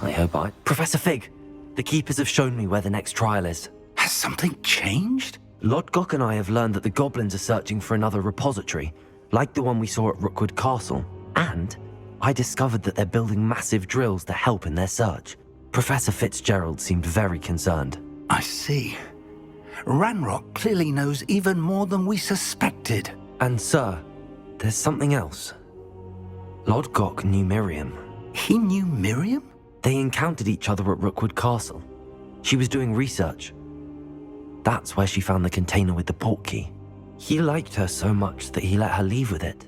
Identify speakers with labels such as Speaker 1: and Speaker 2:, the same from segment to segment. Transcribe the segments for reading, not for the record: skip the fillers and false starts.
Speaker 1: I hope I... Professor Fig! The Keepers have shown me where the next trial is.
Speaker 2: Has something changed?
Speaker 1: Lodgok and I have learned that the goblins are searching for another repository, like the one we saw at Rookwood Castle. And I discovered that they're building massive drills to help in their search. Professor Fitzgerald seemed very concerned.
Speaker 2: I see. Ranrock clearly knows even more than we suspected.
Speaker 1: And sir, there's something else. Lodgok knew Miriam.
Speaker 2: He knew Miriam?
Speaker 1: They encountered each other at Rookwood Castle. She was doing research. That's where she found the container with the portkey. He liked her so much that he let her leave with it,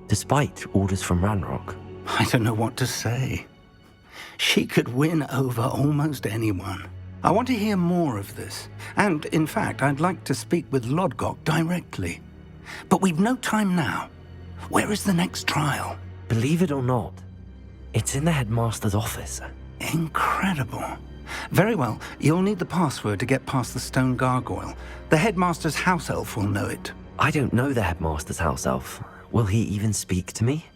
Speaker 1: despite orders from Ranrock.
Speaker 2: I don't know what to say. She could win over almost anyone. I want to hear more of this. And, in fact, I'd like to speak with Lodgok directly. But we've no time now. Where is the next trial?
Speaker 1: Believe it or not, it's in the headmaster's office.
Speaker 2: Incredible. Very well. You'll need the password to get past the stone gargoyle. The headmaster's house elf will know it.
Speaker 1: I don't know the headmaster's house elf. Will he even speak to me?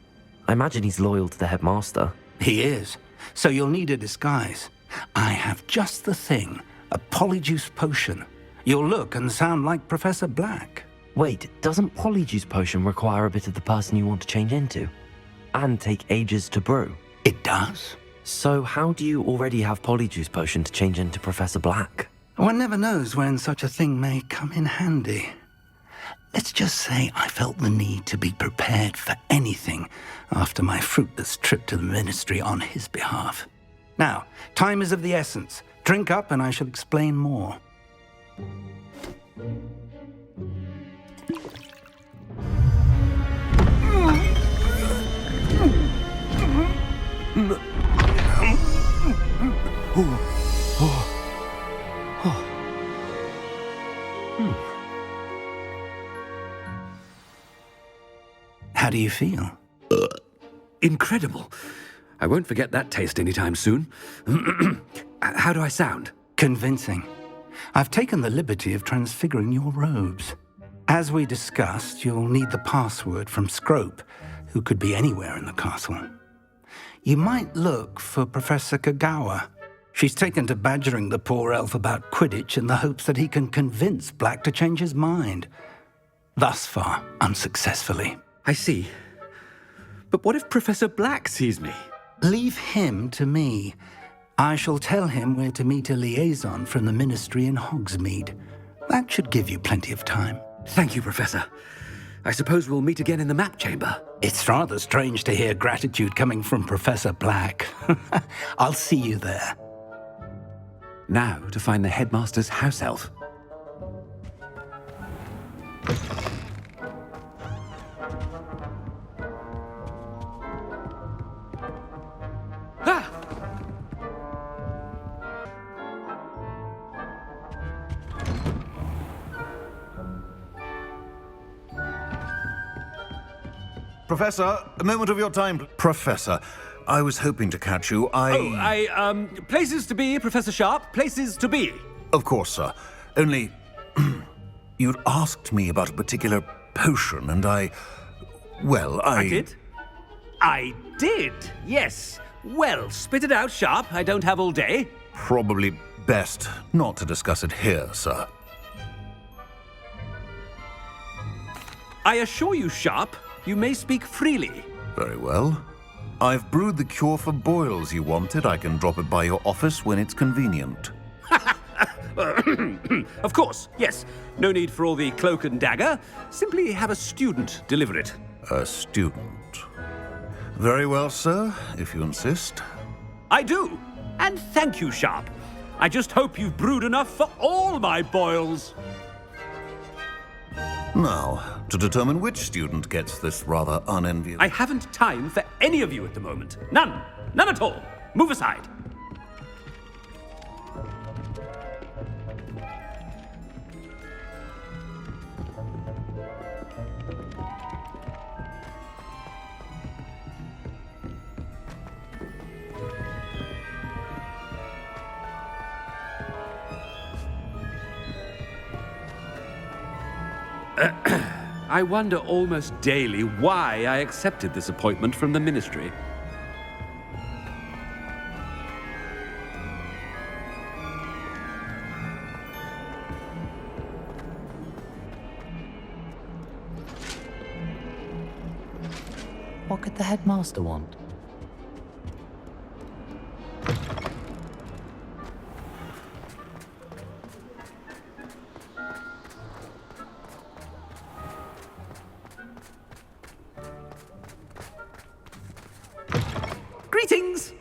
Speaker 1: I imagine he's loyal to the headmaster.
Speaker 2: He is. So you'll need a disguise. I have just the thing. A polyjuice potion. You'll look and sound like Professor Black.
Speaker 1: Wait, doesn't polyjuice potion require a bit of the person you want to change into? And take ages to brew?
Speaker 2: It does.
Speaker 1: So how do you already have polyjuice potion to change into Professor Black?
Speaker 2: One never knows when such a thing may come in handy. Let's just say I felt the need to be prepared for anything after my fruitless trip to the Ministry on his behalf. Now, time is of the essence. Drink up and I shall explain more. How do you feel?
Speaker 3: Incredible. I won't forget that taste anytime soon. How do I sound?
Speaker 2: Convincing. I've taken the liberty of transfiguring your robes. As we discussed, you'll need the password from Scrope, who could be anywhere in the castle. You might look for Professor Kagawa. She's taken to badgering the poor elf about Quidditch in the hopes that he can convince Black to change his mind. Thus far, unsuccessfully.
Speaker 3: I see. But what if Professor Black sees me?
Speaker 2: Leave him to me. I shall tell him where to meet a liaison from the Ministry in Hogsmeade. That should give you plenty of time.
Speaker 3: Thank you, Professor. I suppose we'll meet again in the map chamber.
Speaker 2: It's rather strange to hear gratitude coming from Professor Black. I'll see you there.
Speaker 3: Now to find the headmaster's house elf.
Speaker 4: Professor, a moment of your time. Professor, I was hoping to catch you.
Speaker 3: Places to be, Professor Sharp. Places to be.
Speaker 4: Of course, sir. Only, you'd asked me about a particular potion, and I
Speaker 3: did? I did, yes. Well, spit it out, Sharp. I don't have all day.
Speaker 4: Probably best not to discuss it here, sir.
Speaker 3: I assure you, Sharp, you may speak freely.
Speaker 4: Very well. I've brewed the cure for boils you wanted. I can drop it by your office when it's convenient.
Speaker 3: Of course, yes. No need for all the cloak and dagger. Simply have a student deliver it.
Speaker 4: A student. Very well, sir, if you insist.
Speaker 3: I do. And thank you, Sharp. I just hope you've brewed enough for all my boils.
Speaker 4: Now, to determine which student gets this rather unenviable...
Speaker 3: I haven't time for any of you at the moment. None. None at all. Move aside. I wonder almost daily why I accepted this appointment from the Ministry.
Speaker 1: What could the headmaster want?
Speaker 3: Greetings!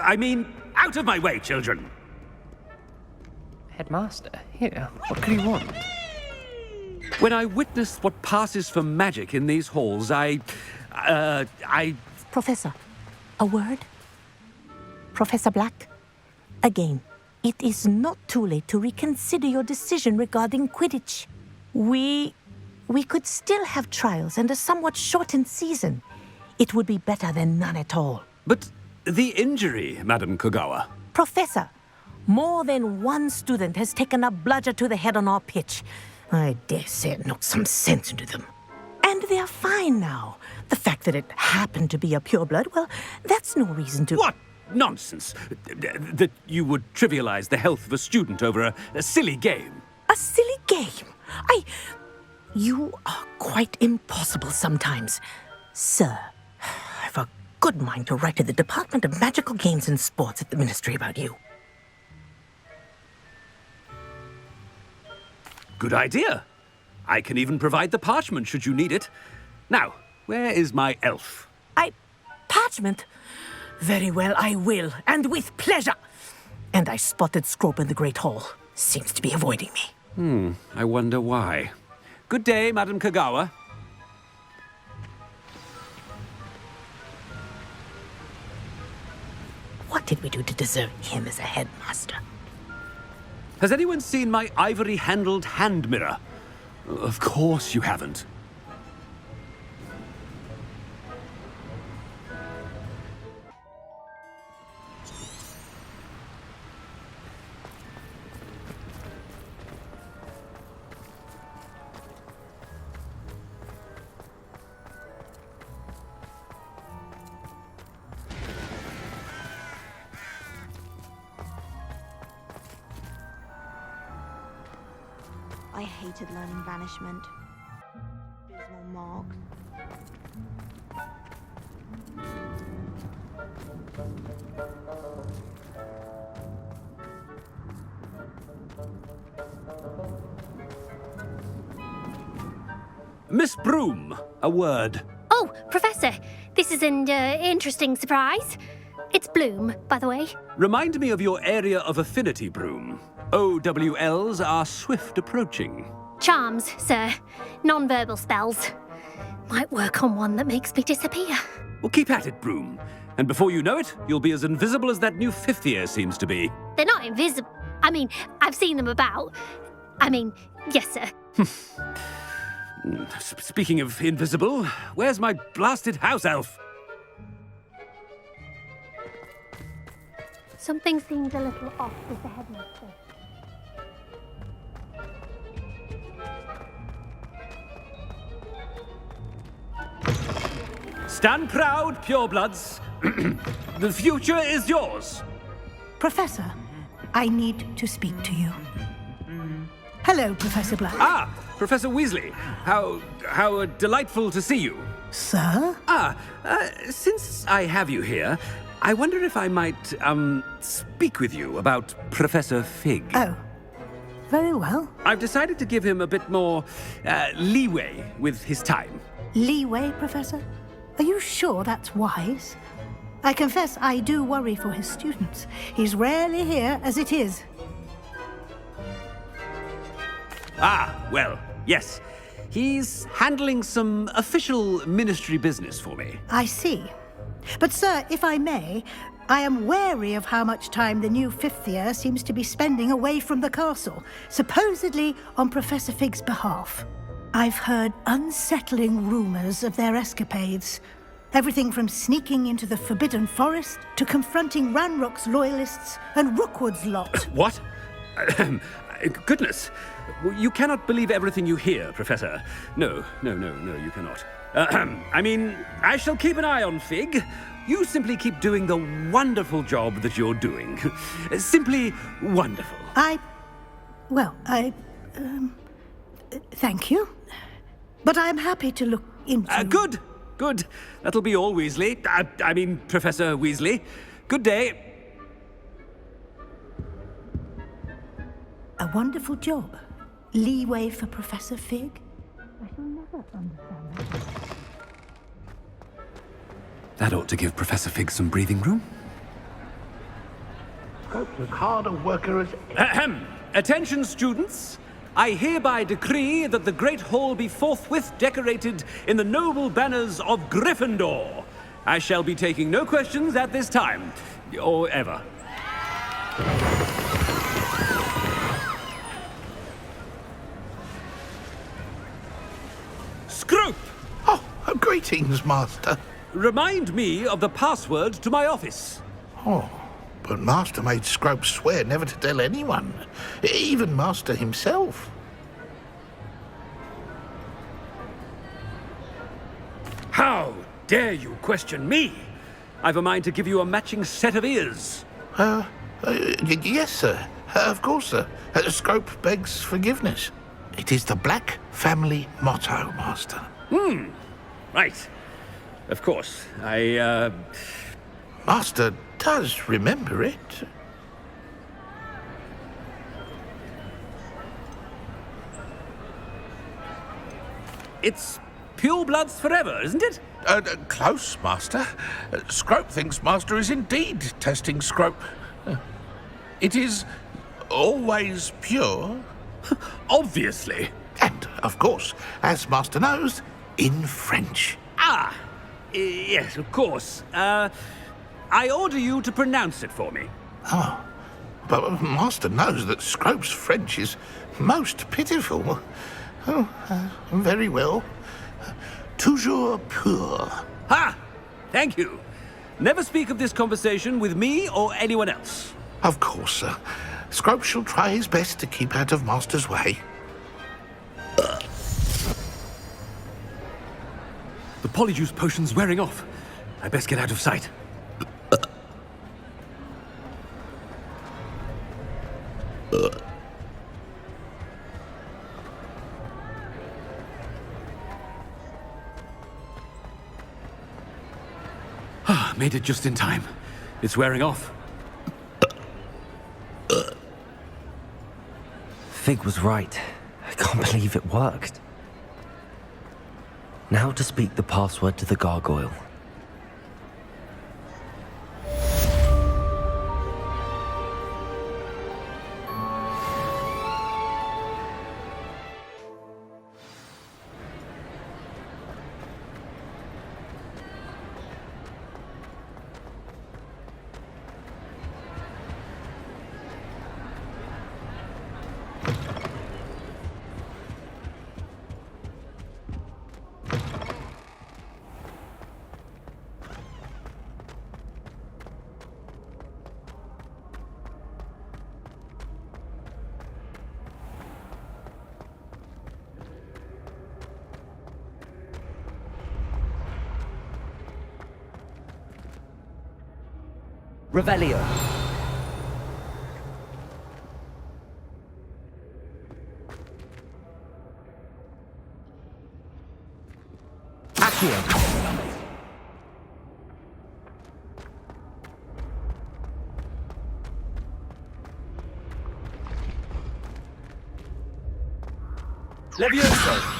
Speaker 3: I mean, out of my way, children!
Speaker 5: Headmaster, here, what could he want?
Speaker 3: When I witness what passes for magic in these halls, I...
Speaker 6: Professor, a word? Professor Black, again, it is not too late to reconsider your decision regarding Quidditch. We could still have trials and a somewhat shortened season. It would be better than none at all.
Speaker 3: But the injury, Madam Kogawa.
Speaker 6: Professor, more than one student has taken a bludger to the head on our pitch. I dare say it knocked some sense into them. And they're fine now. The fact that it happened to be a pureblood, well, that's no reason to...
Speaker 3: What nonsense! That you would trivialize the health of a student over a silly game.
Speaker 6: A silly game? You are quite impossible sometimes. Sir, I've a good mind to write to the Department of Magical Games and Sports at the Ministry about you.
Speaker 3: Good idea. I can even provide the parchment should you need it. Now, where is my elf?
Speaker 6: Parchment? Very well, I will, and with pleasure. And I spotted Scrope in the Great Hall. Seems to be avoiding me.
Speaker 3: I wonder why. Good day, Madam Kogawa.
Speaker 6: What did we do to deserve him as a headmaster?
Speaker 3: Has anyone seen my ivory-handled hand mirror? Of course you haven't.
Speaker 7: I hated learning banishment. Dismal marks.
Speaker 3: Miss Broom, a word.
Speaker 8: Oh, Professor, this is an interesting surprise. It's Bloom, by the way.
Speaker 3: Remind me of your area of affinity, Broom. OWLs are swift approaching.
Speaker 8: Charms, sir. Non-verbal spells. Might work on one that makes me disappear.
Speaker 3: Well, keep at it, Broom. And before you know it, you'll be as invisible as that new fifth year seems to be.
Speaker 8: They're not invisible. I mean, I've seen them about. Yes, sir.
Speaker 3: Speaking of invisible, where's my blasted house elf?
Speaker 8: Something seems a little off with the headmaster.
Speaker 3: Stand proud, purebloods. The future is yours.
Speaker 9: Professor, I need to speak to you. Hello, Professor Black.
Speaker 3: Ah, Professor Weasley. How delightful to see you.
Speaker 9: Sir?
Speaker 3: Since I have you here, I wonder if I might, speak with you about Professor Fig.
Speaker 9: Oh, very well.
Speaker 3: I've decided to give him a bit more, leeway with his time.
Speaker 9: Leeway, Professor? Are you sure that's wise? I confess I do worry for his students. He's rarely here as it is.
Speaker 3: Well, yes. He's handling some official ministry business for me.
Speaker 9: I see. But, sir, if I may, I am wary of how much time the new fifth year seems to be spending away from the castle, supposedly on Professor Fig's behalf. I've heard unsettling rumors of their escapades. Everything from sneaking into the Forbidden Forest to confronting Ranrock's loyalists and Rookwood's lot.
Speaker 3: What? Goodness. You cannot believe everything you hear, Professor. No, you cannot. I shall keep an eye on Fig. You simply keep doing the wonderful job that you're doing. Simply wonderful.
Speaker 9: Thank you. But I'm happy to look into...
Speaker 3: Good. Good. That'll be all, Weasley. I mean, Professor Weasley. Good day.
Speaker 9: A wonderful job. Leeway for Professor Fig? I shall never understand that.
Speaker 3: That ought to give Professor Fig some breathing room.
Speaker 10: Scope's as hard a worker as...
Speaker 3: Ahem. Attention, students. I hereby decree that the Great Hall be forthwith decorated in the noble banners of Gryffindor. I shall be taking no questions at this time, or ever. Scrope!
Speaker 10: Oh, greetings, Master.
Speaker 3: Remind me of the password to my office.
Speaker 10: Oh, but Master made Scrope swear never to tell anyone, even Master himself.
Speaker 3: How dare you question me? I've a mind to give you a matching set of ears.
Speaker 10: Yes, sir. Of course, sir. Scrope begs forgiveness. It is the Black family motto, Master.
Speaker 3: Right. Of course.
Speaker 10: Master does remember it.
Speaker 3: It's pure bloods forever, isn't it?
Speaker 10: Close, Master. Scrope thinks Master is indeed testing Scrope. It is always pure.
Speaker 3: Obviously.
Speaker 10: And, of course, as Master knows, in French.
Speaker 3: Yes, of course. I order you to pronounce it for me.
Speaker 10: Oh, but Master knows that Scrope's French is most pitiful. Oh, very well. Toujours pur.
Speaker 3: Ha! Thank you. Never speak of this conversation with me or anyone else.
Speaker 10: Of course, sir. Scrope shall try his best to keep out of Master's way.
Speaker 3: The polyjuice potion's wearing off. I best get out of sight. Made it just in time. It's wearing off.
Speaker 1: Fig was right. I can't believe it worked. Now to speak the password to the gargoyle. Revelio. Accio.
Speaker 3: Levioso.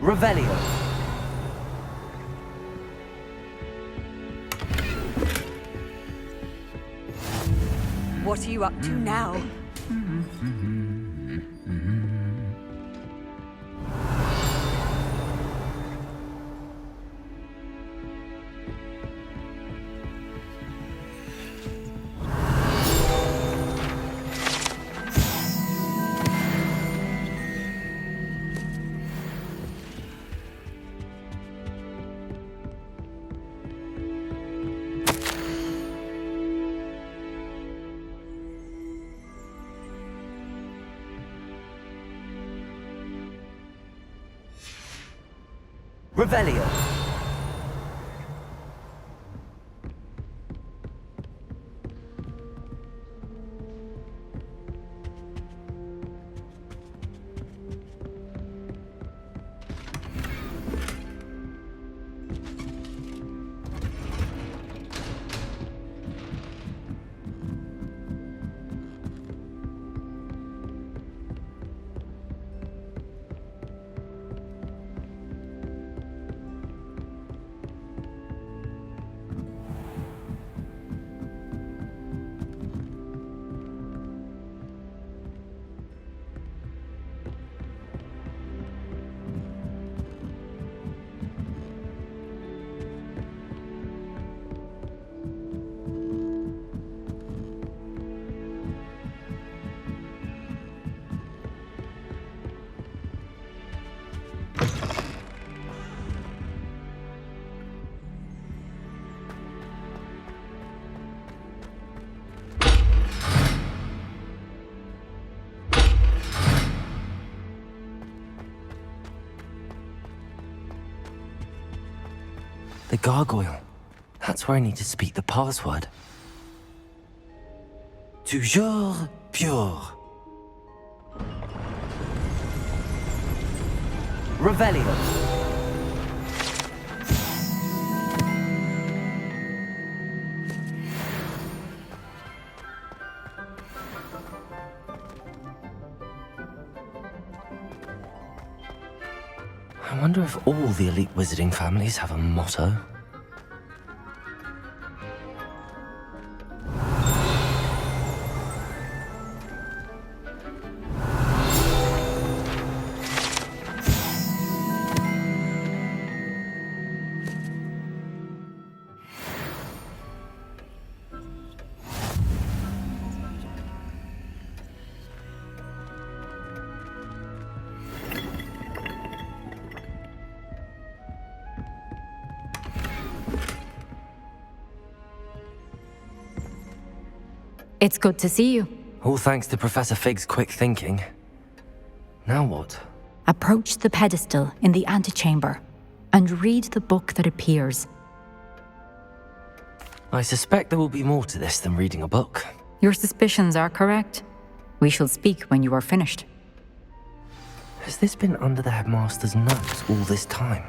Speaker 1: Revelio.
Speaker 11: What are you up to now?
Speaker 1: Revelio. The gargoyle. That's where I need to speak the password. Toujours pure. Revelio. I wonder if all the elite wizarding families have a motto.
Speaker 12: It's good to see you.
Speaker 1: All thanks to Professor Fig's quick thinking. Now what?
Speaker 12: Approach the pedestal in the antechamber and read the book that appears.
Speaker 1: I suspect there will be more to this than reading a book.
Speaker 12: Your suspicions are correct. We shall speak when you are finished.
Speaker 1: Has this been under the headmaster's nose all this time?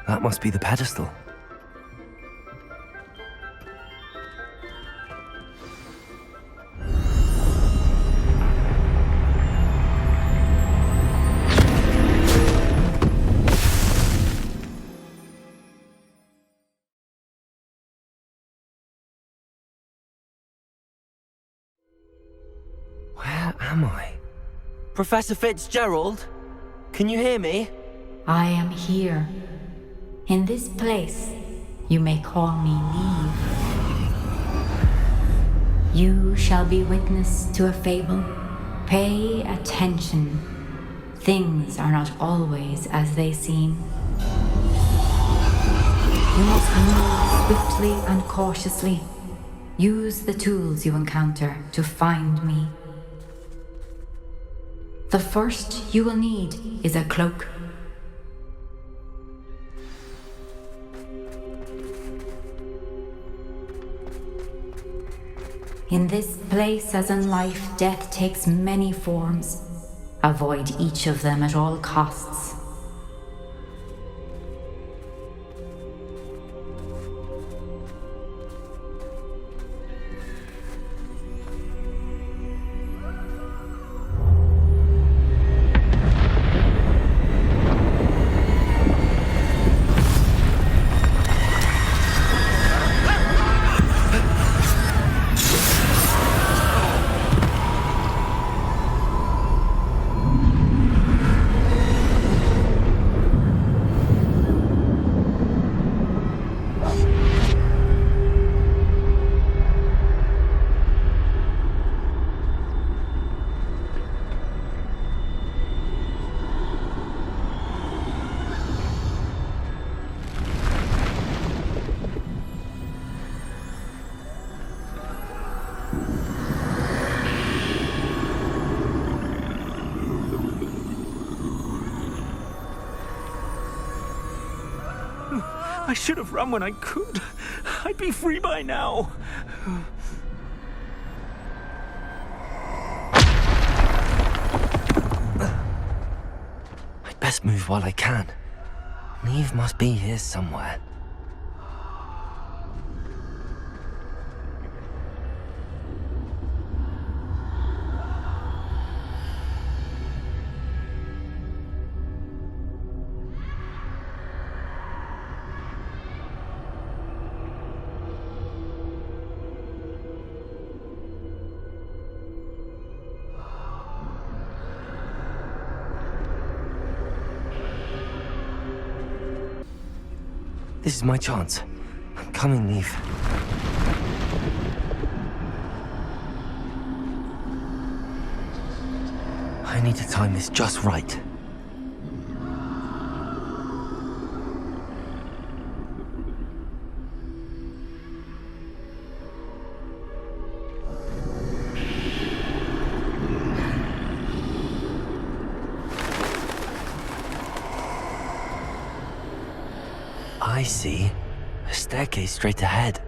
Speaker 1: That must be the pedestal. Where am I? Professor Fitzgerald? Can you hear me?
Speaker 12: I am here. In this place, you may call me Neve. You shall be witness to a fable. Pay attention. Things are not always as they seem. You must move swiftly and cautiously. Use the tools you encounter to find me. The first you will need is a cloak. In this place, as in life, death takes many forms. Avoid each of them at all costs.
Speaker 13: I should have run when I could. I'd be free by now.
Speaker 1: I'd best move while I can. Neve must be here somewhere. This is my chance. I'm coming, Neve. I need to time this just right. I see. A staircase straight ahead.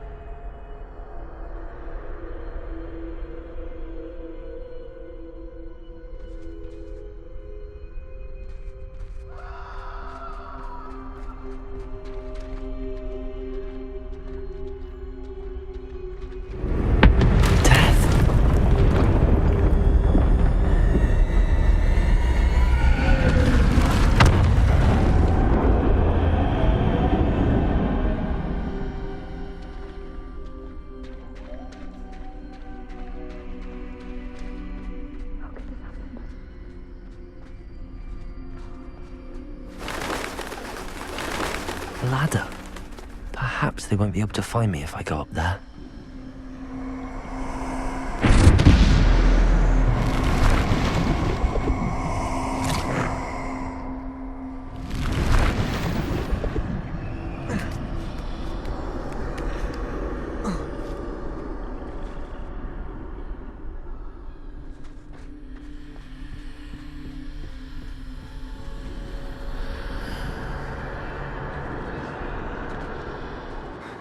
Speaker 1: Ladder. Perhaps they won't be able to find me if I go up there.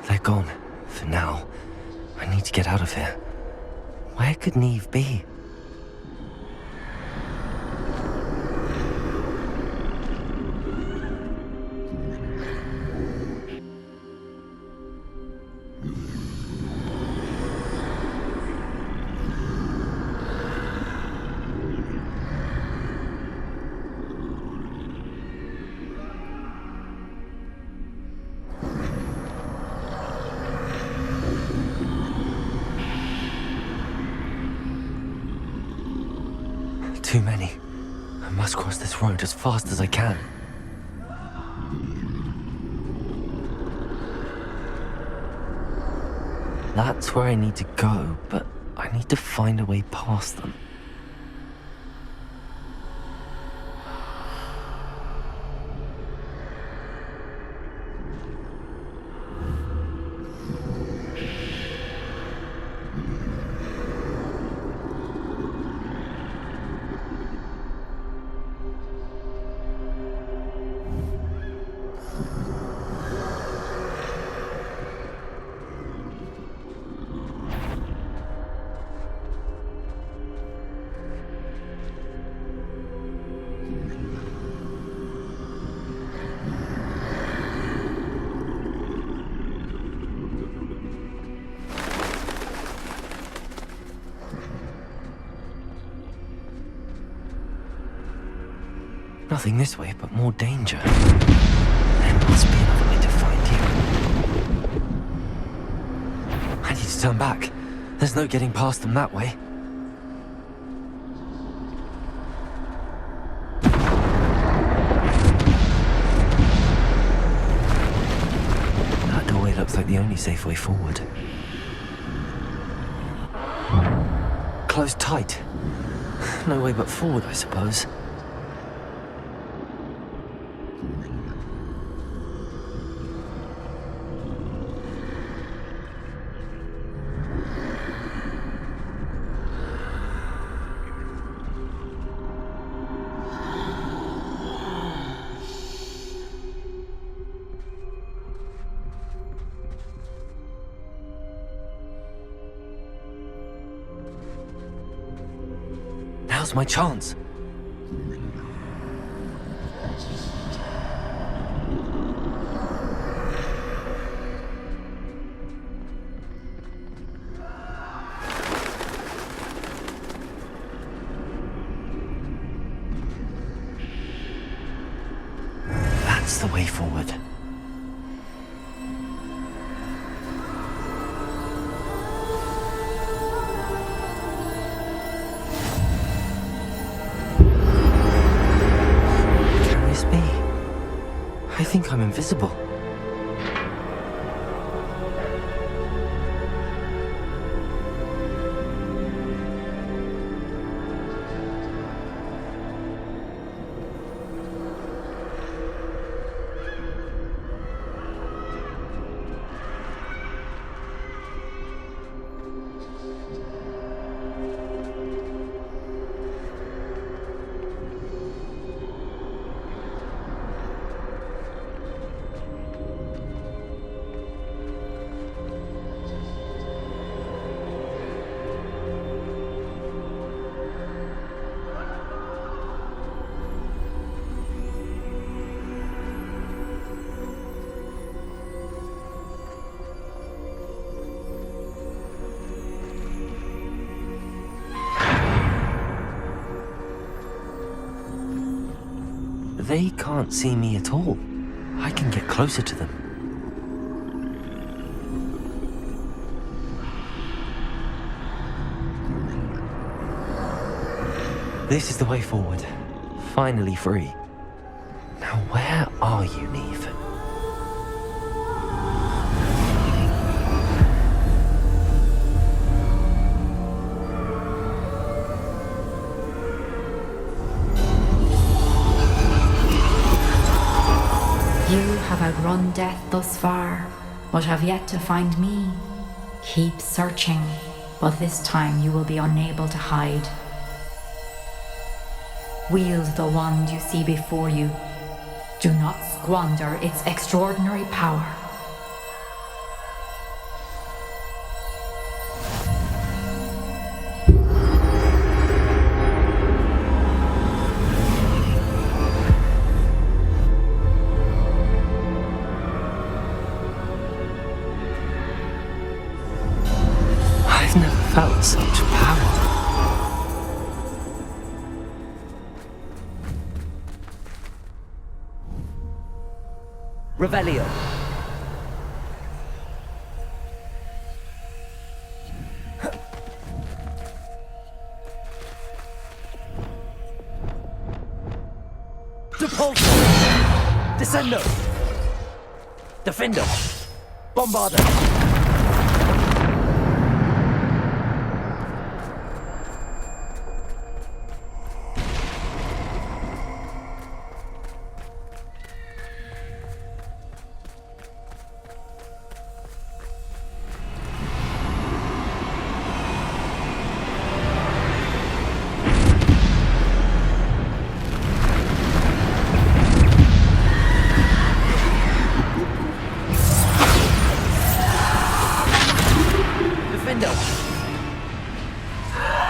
Speaker 1: They're gone, for now. I need to get out of here. Where could Neve be? Too many. I must cross this road as fast as I can. That's where I need to go, but I need to find a way past them. Nothing this way, but more danger. There must be another way to find you. I need to turn back. There's no getting past them that way. That doorway looks like the only safe way forward. Closed tight. No way but forward, I suppose. Now's my chance. That's the way forward. I think I'm invisible. They can't see me at all. I can get closer to them. This is the way forward. Finally free. Now where are you, Neve?
Speaker 12: You have outrun death thus far, but have yet to find me. Keep searching, but this time you will be unable to hide. Wield the wand you see before you. Do not squander its extraordinary power.
Speaker 1: I've never felt such power.
Speaker 14: Revelio. Depulso. Descendo. Defendo. Bombardo.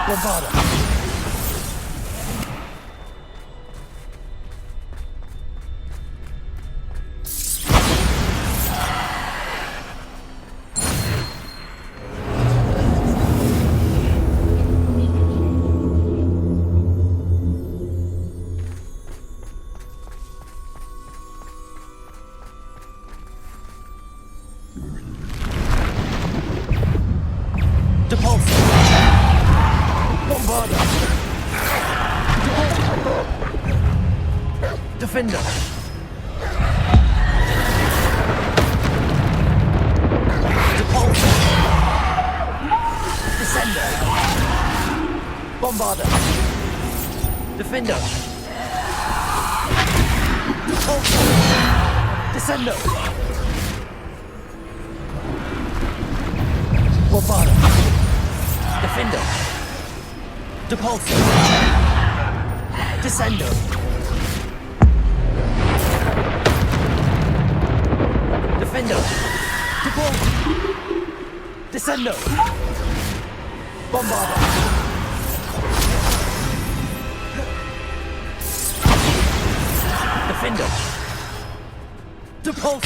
Speaker 14: Bombardo. Bombarder! Defender! Depulsor! Descender! Bombarder! Defender! Depulsor! Descender! Bombarder! Defender! Depulsor! Descender! Defender! Depulsor! Descender! Bombarder! Defender! Depulsor!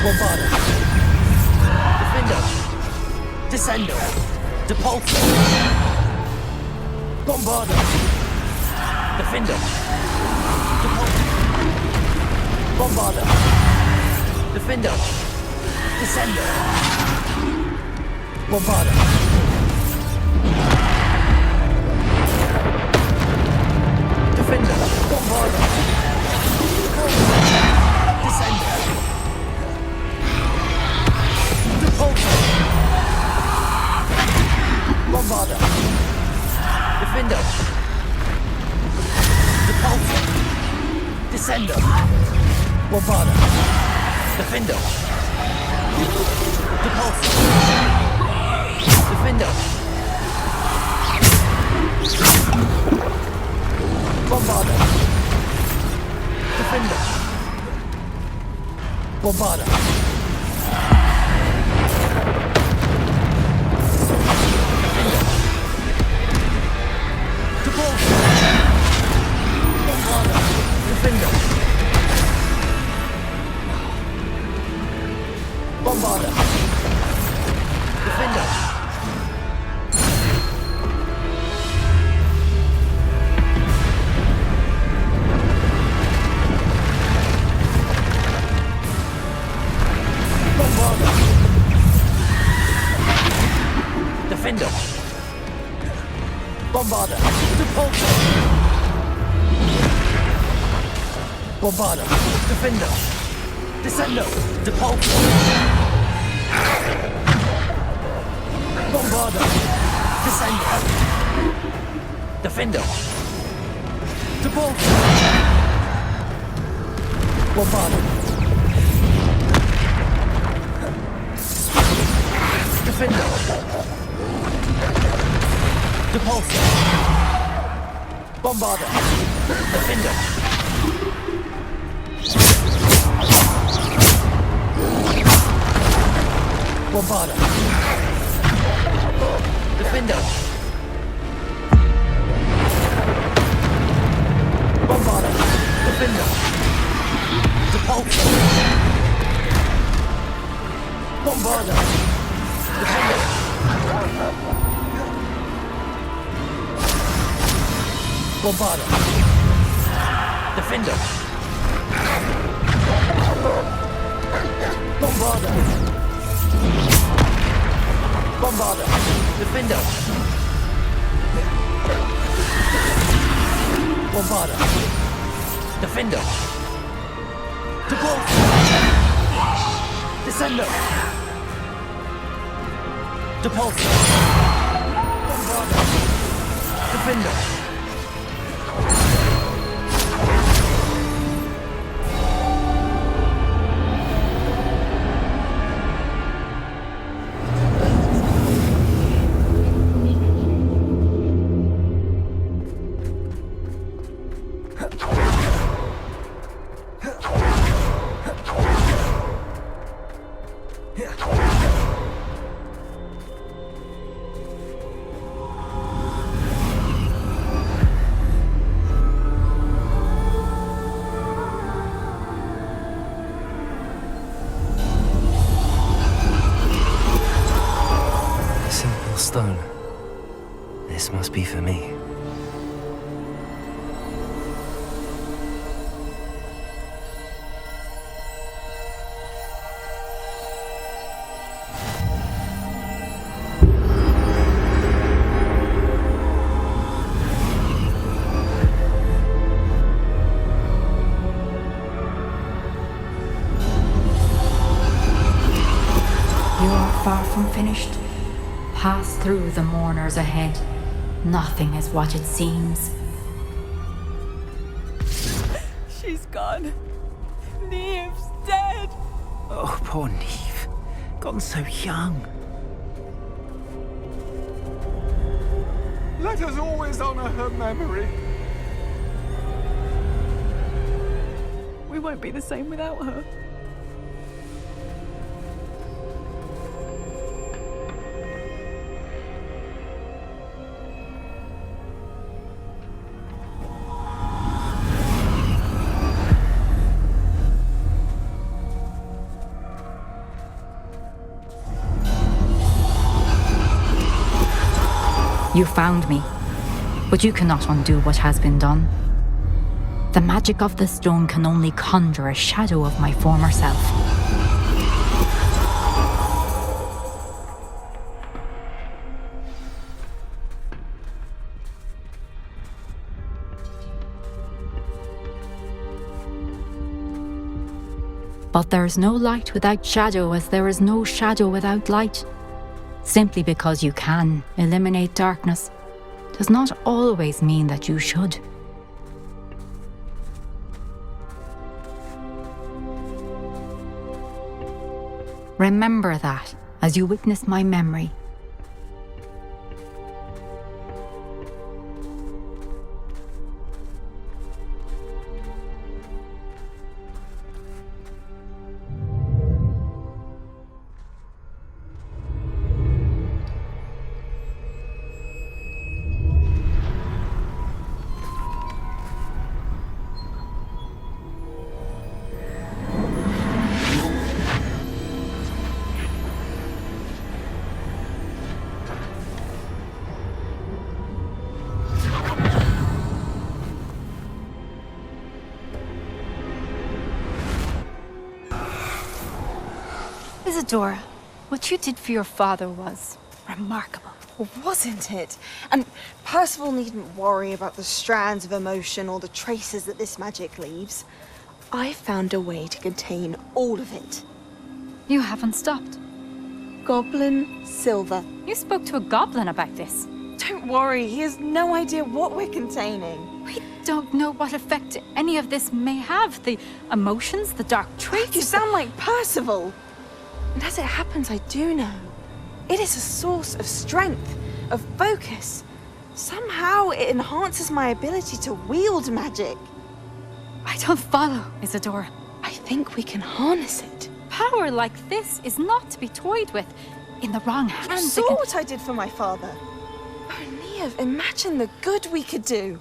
Speaker 14: Bombarder! Defender! Descender! Depulsor! Bombarder! Defender! Depulsor! Bombarder! Defender! Descender! Bombarder! Defender! Bombarder! Descender! Bombarder! Defender! Depulsor! Descender! Bombarder! Defender! Depulsor! Defender! Bombarder! Defender! Bombarder! Defender! Bombarder! Defender! Bombarder! Defender! Bombarder! Depulsor! Bombarder! Defender! Descender! Depulsor! Bombarder! Descender! Defender! Depulsor! Bombarder! Defender! Depulsor! Bombarder! Defender! Bombarder! Defender! Bombarder! Defender! Depulsor! Bombarder! Defender! Bombarder! Defender! Bombarder! Bombarder! Defender! Bombarder! Defender! Depulsor! Descender! Depulsor! Bombarder! Defender!
Speaker 1: A simple stone. This must be for me.
Speaker 12: Far from finished. Pass through the mourners ahead. Nothing is what it seems.
Speaker 11: She's gone. Neve's dead.
Speaker 13: Oh, poor Neve. Gone so young.
Speaker 15: Let us always honor her memory.
Speaker 11: We won't be the same without her.
Speaker 12: You found me, but you cannot undo what has been done. The magic of the stone can only conjure a shadow of my former self. But there is no light without shadow, as there is no shadow without light. Simply because you can eliminate darkness does not always mean that you should. Remember that as you witness my memory.
Speaker 16: Isidora, what you did for your father was remarkable.
Speaker 7: Well, wasn't it? And Percival needn't worry about the strands of emotion or the traces that this magic leaves. I found a way to contain all of it.
Speaker 16: You haven't stopped.
Speaker 7: Goblin Silver.
Speaker 16: You spoke to a goblin about this.
Speaker 7: Don't worry, he has no idea what we're containing.
Speaker 16: We don't know what effect any of this may have. The emotions, the dark traits.
Speaker 7: You sound like Percival. And as it happens, I do know. It is a source of strength, of focus. Somehow it enhances my ability to wield magic.
Speaker 16: I don't follow, Isidora.
Speaker 7: I think we can harness it.
Speaker 16: Power like this is not to be toyed with. In the wrong hands,
Speaker 7: You saw what I did for my father. Oh, Neve, imagine the good we could do.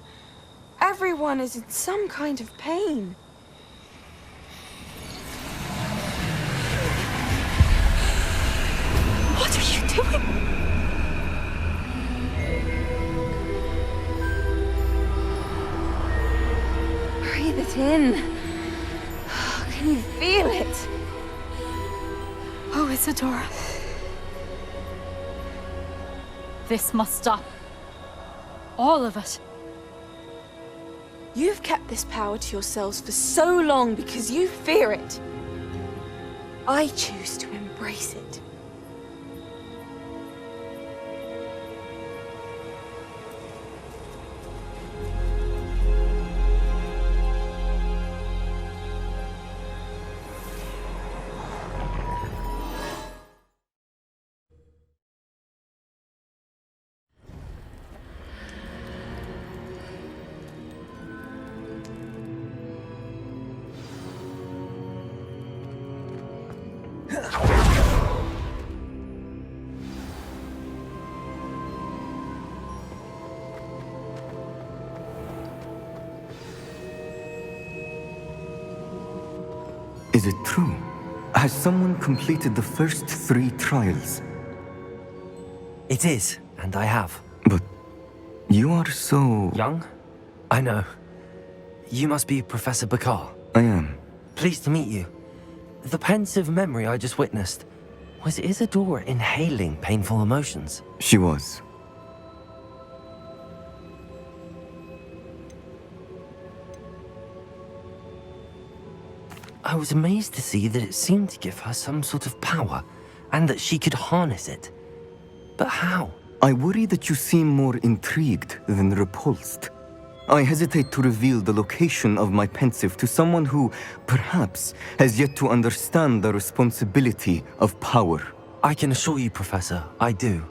Speaker 7: Everyone is in some kind of pain.
Speaker 16: What are you doing?
Speaker 7: Breathe it in. Can you feel it?
Speaker 16: Oh, Isidora. This must stop. All of it.
Speaker 7: You've kept this power to yourselves for so long because you fear it. I choose to embrace it.
Speaker 17: Is it true? Has someone completed the first 3 trials?
Speaker 1: It is, and I have.
Speaker 17: But you are so...
Speaker 1: Young? I know. You must be Professor Bakar.
Speaker 17: I am.
Speaker 1: Pleased to meet you. The pensive memory I just witnessed, was Isidora inhaling painful emotions?
Speaker 17: She was.
Speaker 1: I was amazed to see that it seemed to give her some sort of power, and that she could harness it. But how?
Speaker 17: I worry that you seem more intrigued than repulsed. I hesitate to reveal the location of my pensive to someone who, perhaps, has yet to understand the responsibility of power.
Speaker 1: I can assure you, Professor, I do.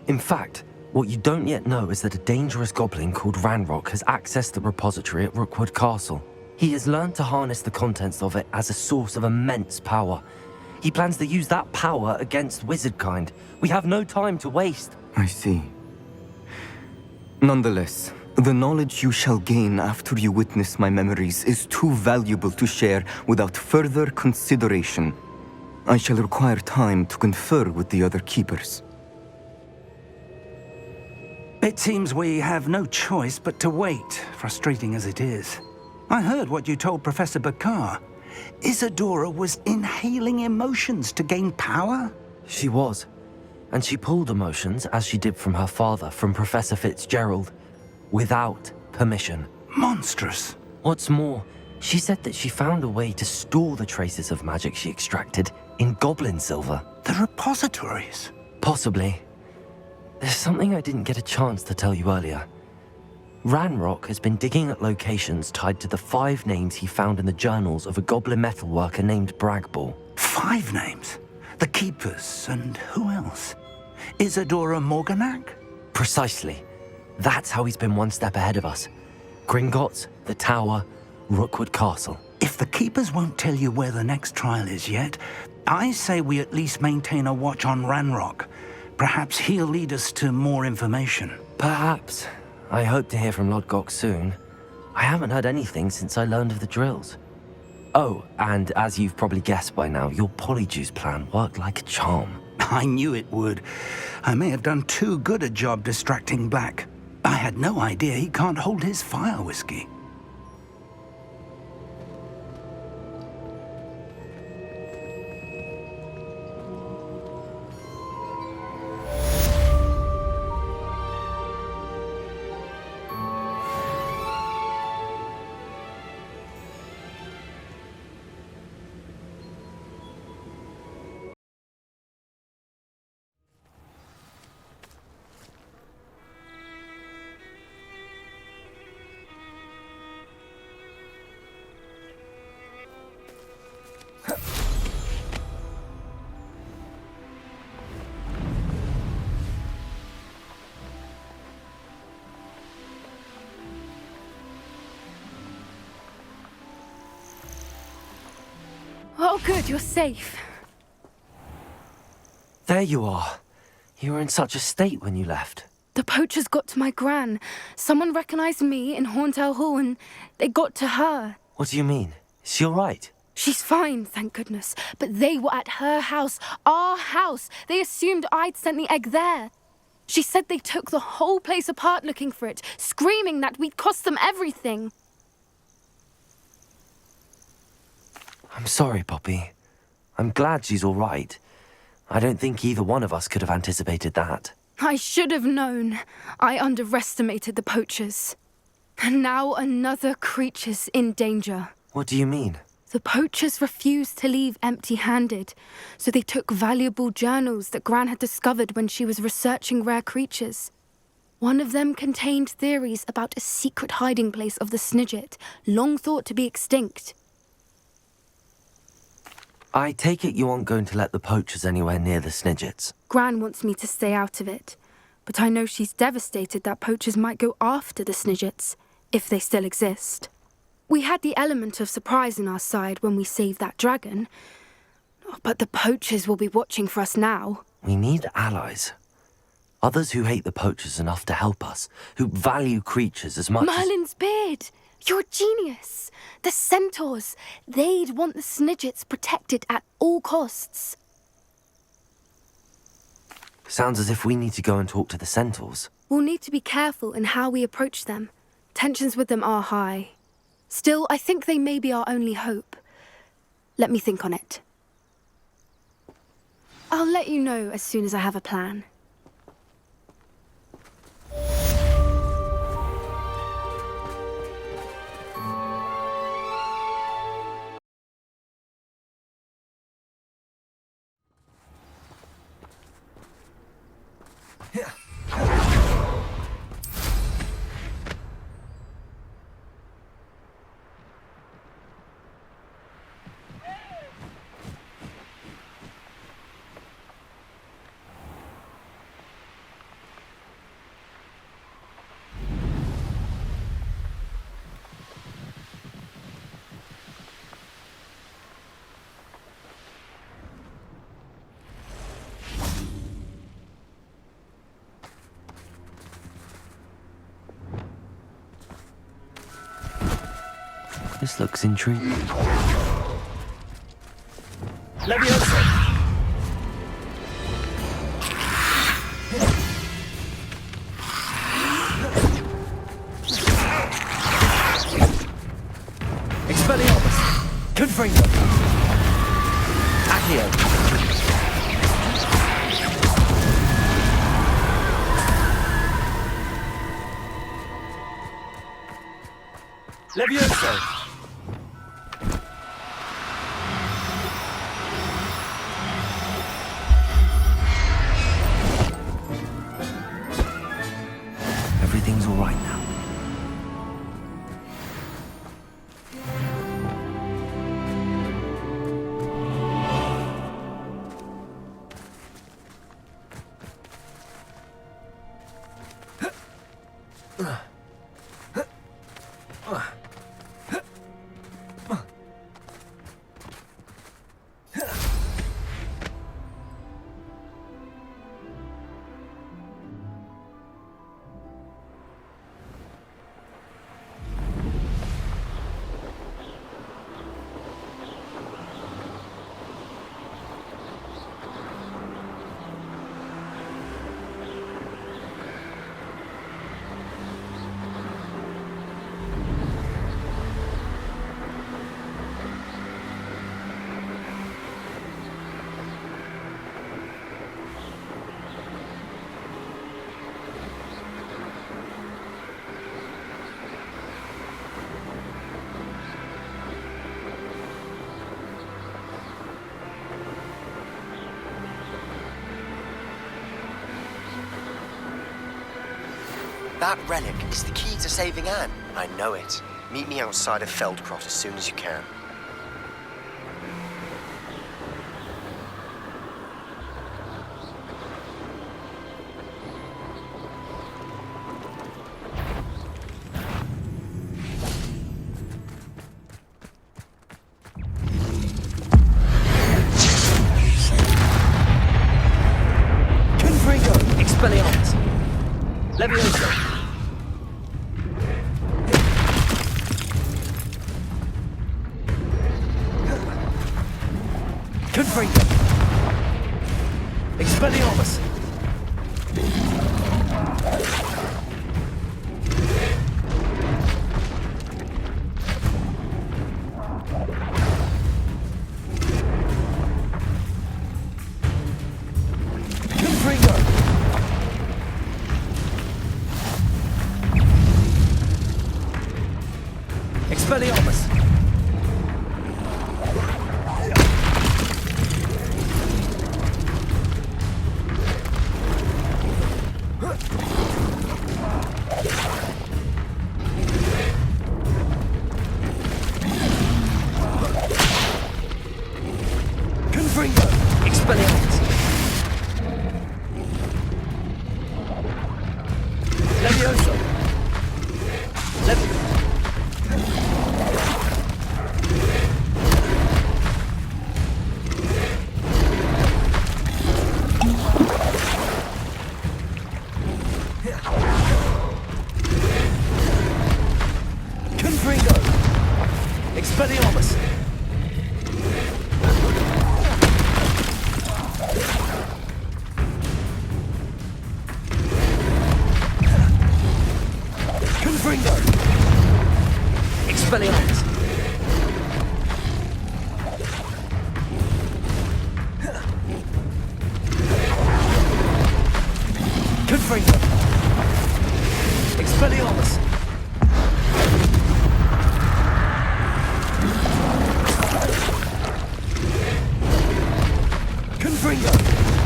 Speaker 1: In fact, what you don't yet know is that a dangerous goblin called Ranrock has accessed the repository at Rookwood Castle. He has learned to harness the contents of it as a source of immense power. He plans to use that power against wizardkind. We have no time to waste.
Speaker 17: I see. Nonetheless, the knowledge you shall gain after you witness my memories is too valuable to share without further consideration. I shall require time to confer with the other keepers.
Speaker 2: It seems we have no choice but to wait, frustrating as it is. I heard what you told Professor Bakar. Isidora was inhaling emotions to gain power?
Speaker 1: She was. And she pulled emotions, as she did from her father, from Professor Fitzgerald, without permission.
Speaker 2: Monstrous.
Speaker 1: What's more, she said that she found a way to store the traces of magic she extracted in goblin silver.
Speaker 2: The repositories?
Speaker 1: Possibly. There's something I didn't get a chance to tell you earlier. Ranrock has been digging at locations tied to the 5 names he found in the journals of a goblin metalworker named Bragball.
Speaker 2: 5 names? The Keepers, and who else? Isidora Morganach?
Speaker 1: Precisely. That's how he's been one step ahead of us. Gringotts, the Tower, Rookwood Castle.
Speaker 2: If the Keepers won't tell you where the next trial is yet, I say we at least maintain a watch on Ranrock. Perhaps he'll lead us to more information.
Speaker 1: Perhaps. I hope to hear from Lodgok soon. I haven't heard anything since I learned of the drills. Oh, and as you've probably guessed by now, your polyjuice plan worked like a charm.
Speaker 2: I knew it would. I may have done too good a job distracting Black. I had no idea he can't hold his fire whiskey.
Speaker 11: Oh, good, you're safe.
Speaker 1: There you are. You were in such a state when you left.
Speaker 11: The poachers got to my gran. Someone recognized me in Horntail Hall and they got to her.
Speaker 1: What do you mean? Is she all right?
Speaker 11: She's fine, thank goodness. But they were at her house, our house. They assumed I'd sent the egg there. She said they took the whole place apart looking for it, screaming that we'd cost them everything.
Speaker 1: I'm sorry, Poppy. I'm glad she's all right. I don't think either one of us could have anticipated that.
Speaker 11: I should have known. I underestimated the poachers. And now another creature's in danger.
Speaker 1: What do you mean?
Speaker 11: The poachers refused to leave empty-handed, so they took valuable journals that Gran had discovered when she was researching rare creatures. One of them contained theories about a secret hiding place of the Snidget, long thought to be extinct.
Speaker 1: I take it you aren't going to let the poachers anywhere near the Snidgets.
Speaker 11: Gran wants me to stay out of it, but I know she's devastated that poachers might go after the Snidgets, if they still exist. We had the element of surprise on our side when we saved that dragon, but the poachers will be watching for us now.
Speaker 1: We need allies. Others who hate the poachers enough to help us, who value creatures as much
Speaker 11: Merlin's beard! You're a genius. The centaurs, they'd want the Snidgets protected at all costs.
Speaker 1: Sounds as if we need to go and talk to the centaurs.
Speaker 11: We'll need to be careful in how we approach them. Tensions with them are high. Still, I think they may be our only hope. Let me think on it. I'll let you know as soon as I have a plan.
Speaker 1: This looks intriguing.
Speaker 14: Leviosa! Expelliarmus! Confringo! Accio! Leviosa!
Speaker 1: Everything's all right now.
Speaker 18: That relic is the key to saving Anne. I know it. Meet me outside of Feldcroft as soon as you can.
Speaker 14: Confringo! Expelliarmus! Leviosa! Confringo! Expelliarmus! Confringo! Expelliarmus! Confringo! Expelliarmus!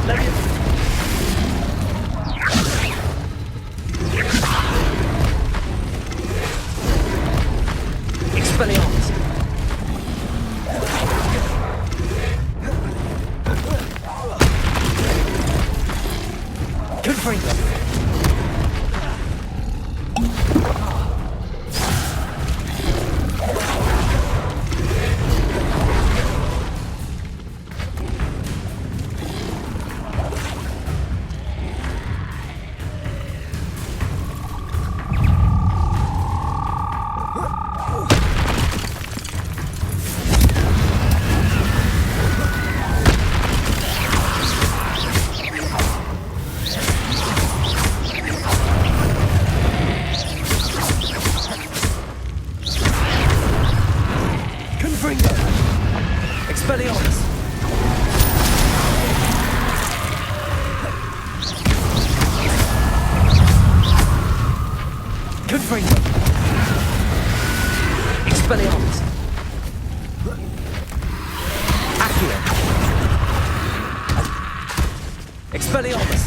Speaker 14: Expelliarmus. Confringo. Expelliarmus. Confringo. Expelliarmus. Accio. Expelliarmus.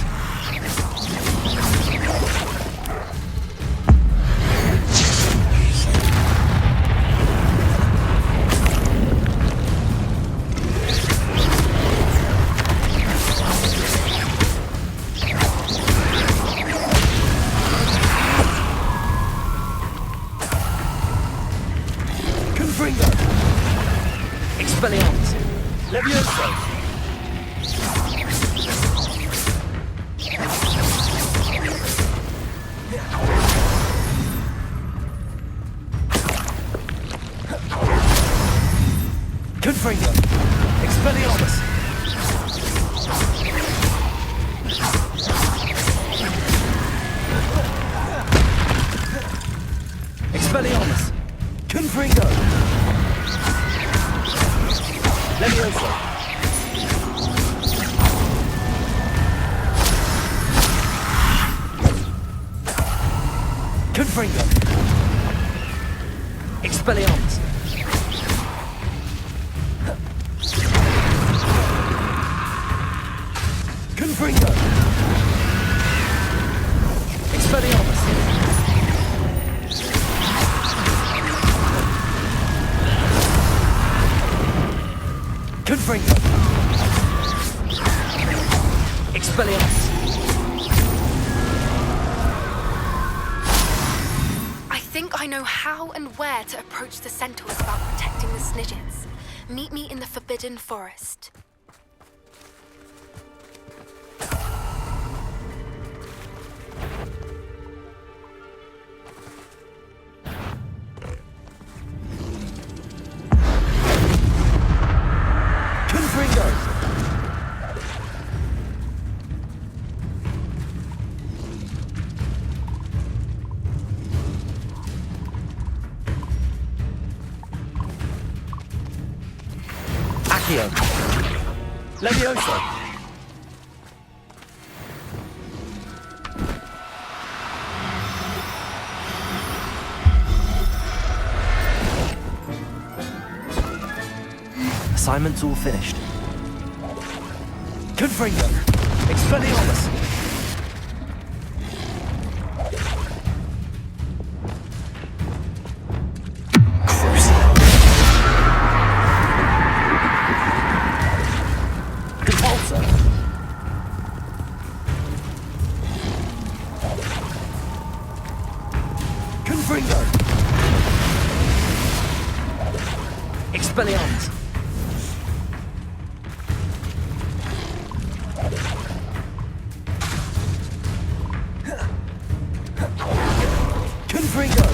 Speaker 14: Confringo. Expelliarmus. Levioso. Confringo. Expelliarmus. Expelliarmus. Confringo. Levioso. Confringo. Expelliarmus. Confringo. Expelliarmus. Confringo. Expelliarmus.
Speaker 11: I think I know how and where to approach the centaurs about protecting the Snidgets. Meet me in the Forbidden Forest.
Speaker 14: Confringo. Accio. Levioso.
Speaker 1: Assignment's all finished.
Speaker 14: Confringo. Expelliarmus. Compulsor. Confringo. Expelliarmus. Confringo.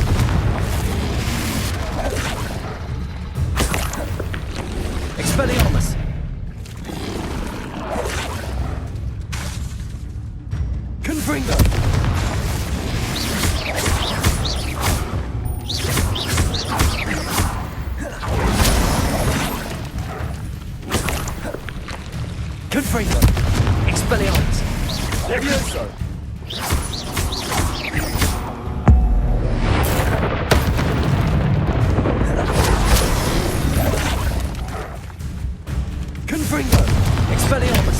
Speaker 14: Expelliarmus. Confringo. Confringo. Expelliarmus. Levioso. Confringo. Expelliarmus.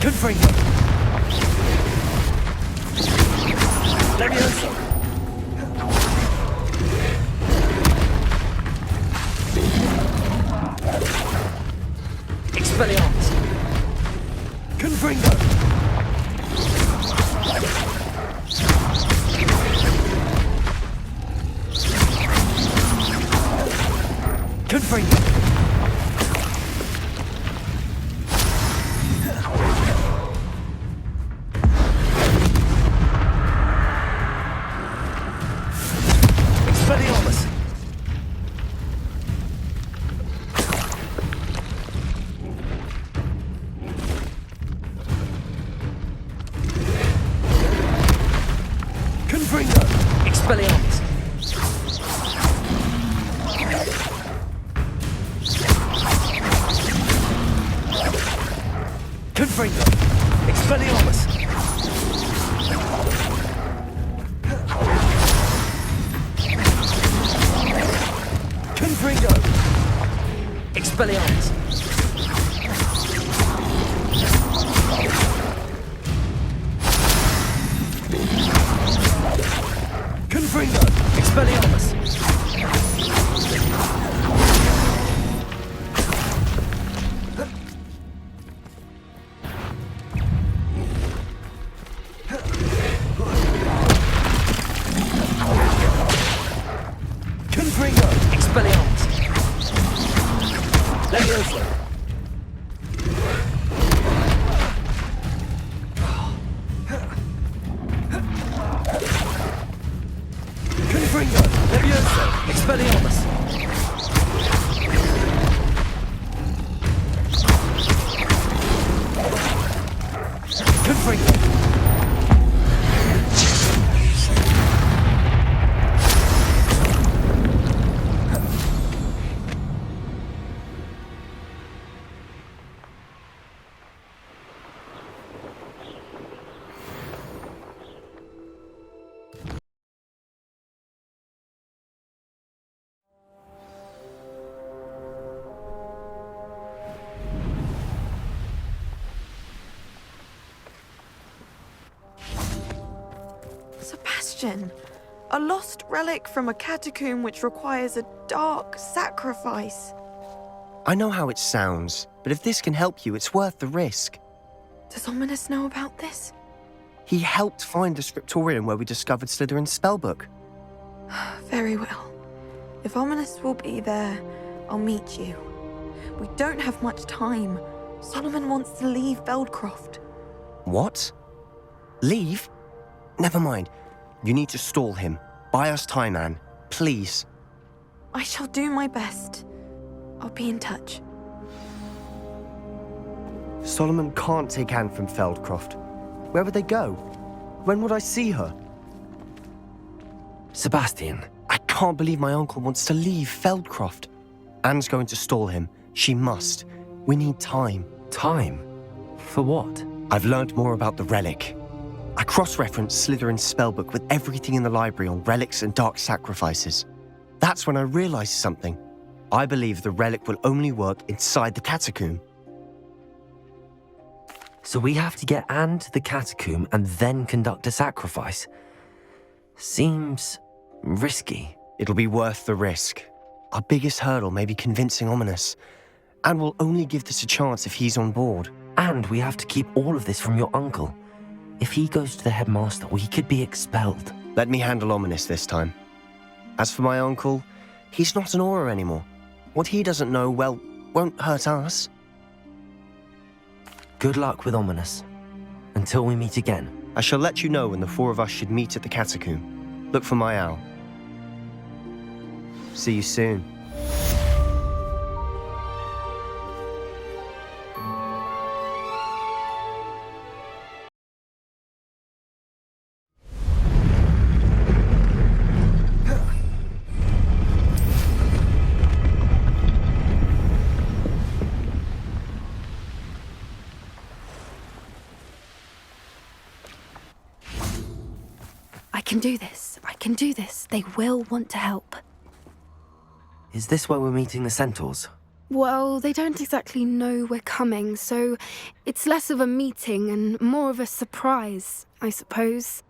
Speaker 14: Confringo. Levioso. Expelliarmus. Confringo. Confringo. Expelliarmus. Confringo. Expelliarmus. Confringo. Expelliarmus. Confringo. Expelliarmus. Confringo. Expelliarmus. Confringo. Expelliarmus. Levioso. Confringo. Levioso. Expelliarmus. Confringo.
Speaker 7: Sebastian, a lost relic from a catacomb which requires a dark sacrifice.
Speaker 18: I know how it sounds, but if this can help you, it's worth the risk.
Speaker 7: Does Ominous know about this?
Speaker 18: He helped find the scriptorium where we discovered Slytherin's spellbook.
Speaker 7: Very well. If Ominous will be there, I'll meet you. We don't have much time. Solomon wants to leave Feldcroft.
Speaker 18: What? Leave? Never mind. You need to stall him. Buy us time, Anne. Please.
Speaker 7: I shall do my best. I'll be in touch.
Speaker 18: Solomon can't take Anne from Feldcroft. Where would they go? When would I see her?
Speaker 1: Sebastian.
Speaker 18: I can't believe my uncle wants to leave Feldcroft. Anne's going to stall him. She must. We need time.
Speaker 1: Time? For what?
Speaker 18: I've learned more about the relic. I cross-referenced Slytherin's spellbook with everything in the library on relics and dark sacrifices. That's when I realized something. I believe the relic will only work inside the catacomb.
Speaker 1: So we have to get Anne to the catacomb and then conduct a sacrifice? Seems risky.
Speaker 18: It'll be worth the risk. Our biggest hurdle may be convincing Ominous. And we'll only give this a chance if he's on board.
Speaker 1: And we have to keep all of this from your uncle. If he goes to the headmaster, we could be expelled.
Speaker 18: Let me handle Ominous this time. As for my uncle, he's not an Auror anymore. What he doesn't know, well, won't hurt us.
Speaker 1: Good luck with Ominous. Until we meet again.
Speaker 18: I shall let you know when the four of us should meet at the catacomb. Look for my owl. See you soon.
Speaker 11: I can do this. I can do this. They will want to help.
Speaker 1: Is this where we're meeting the centaurs?
Speaker 11: Well, they don't exactly know we're coming, so it's less of a meeting and more of a surprise, I suppose.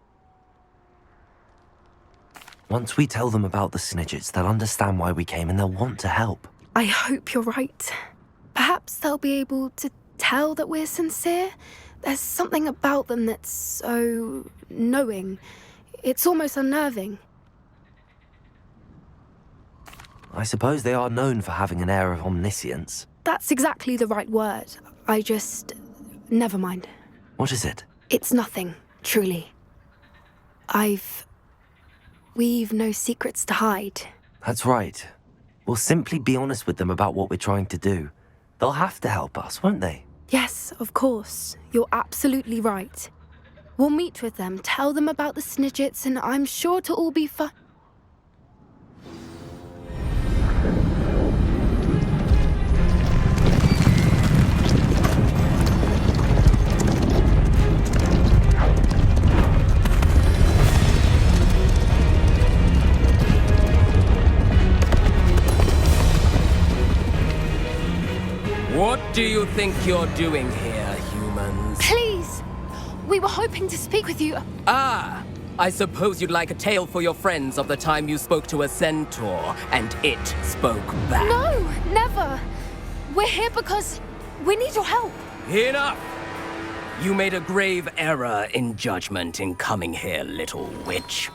Speaker 1: Once we tell them about the Snidgets, they'll understand why we came and they'll want to help.
Speaker 11: I hope you're right. Perhaps they'll be able to tell that we're sincere. There's something about them that's so knowing. It's almost unnerving.
Speaker 1: I suppose they are known for having an air of omniscience.
Speaker 11: That's exactly the right word. Never mind.
Speaker 1: What is it?
Speaker 11: It's nothing, truly. We've no secrets to hide.
Speaker 1: That's right. We'll simply be honest with them about what we're trying to do. They'll have to help us, won't they?
Speaker 11: Yes, of course. You're absolutely right. We'll meet with them, tell them about the Snidgets, and I'm sure it'll all be fun.
Speaker 14: What do you think you're doing here, humans?
Speaker 11: Please! We were hoping to speak with you.
Speaker 14: Ah! I suppose you'd like a tale for your friends of the time you spoke to a centaur, and it spoke back.
Speaker 11: No, never! We're here because we need your help.
Speaker 14: Enough! You made a grave error in judgment in coming here, little witch.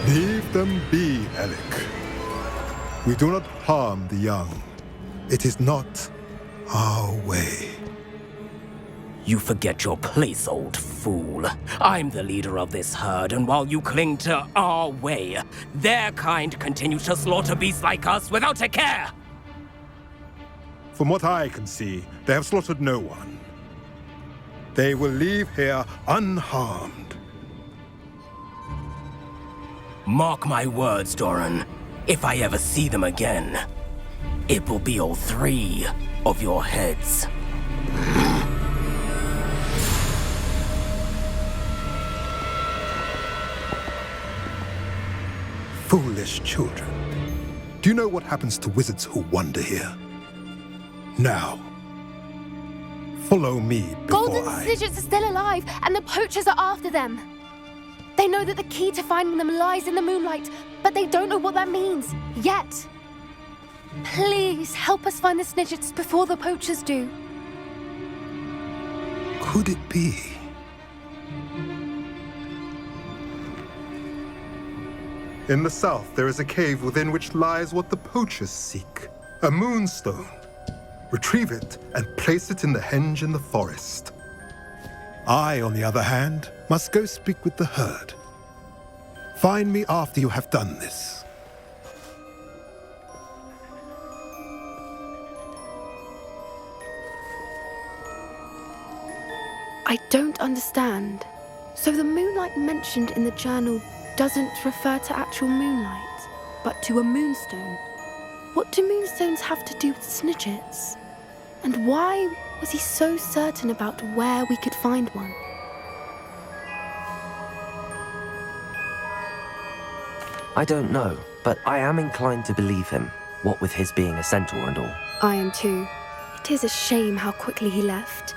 Speaker 15: Leave them be, Alec. We do not harm the young. It is not our way.
Speaker 14: You forget your place, old fool. I'm the leader of this herd, and while you cling to our way, their kind continue to slaughter beasts like us without a care!
Speaker 15: From what I can see, they have slaughtered no one. They will leave here unharmed.
Speaker 14: Mark my words, Doran. If I ever see them again, it will be all 3 of your heads.
Speaker 15: Foolish children. Do you know what happens to wizards who wander here? Now, follow me before
Speaker 11: Golden Snidgets are still alive, and the poachers are after them. They know that the key to finding them lies in the moonlight, but they don't know what that means, yet. Please, help us find the Snidgets before the poachers do.
Speaker 15: Could it be? In the south, there is a cave within which lies what the poachers seek. A moonstone. Retrieve it and place it in the henge in the forest. I, on the other hand, must go speak with the herd. Find me after you have done this.
Speaker 11: I don't understand. So the moonlight mentioned in the journal doesn't refer to actual moonlight, but to a moonstone. What do moonstones have to do with Snidgets? And why was he so certain about where we could find one?
Speaker 1: I don't know, but I am inclined to believe him, what with his being a centaur and all.
Speaker 11: I am too. It is a shame how quickly he left.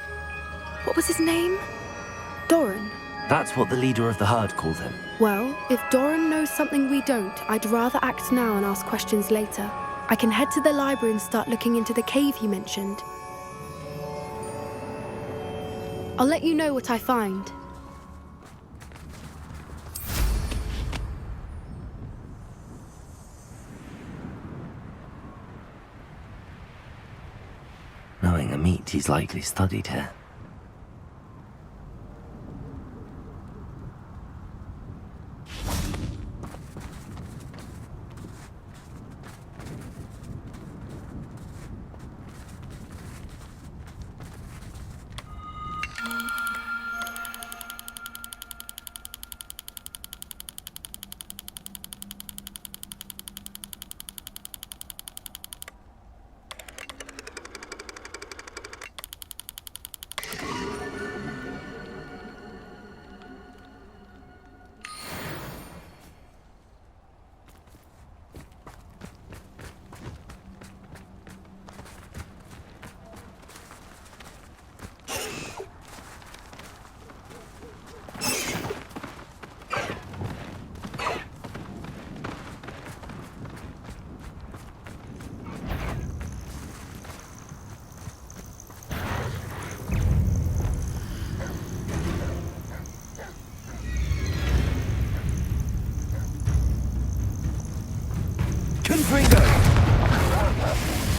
Speaker 11: What was his name? Doran.
Speaker 1: That's what the leader of the herd called him.
Speaker 11: Well, if Doran knows something we don't, I'd rather act now and ask questions later. I can head to the library and start looking into the cave you mentioned. I'll let you know what I find.
Speaker 1: Knowing Amit, he's likely studied here.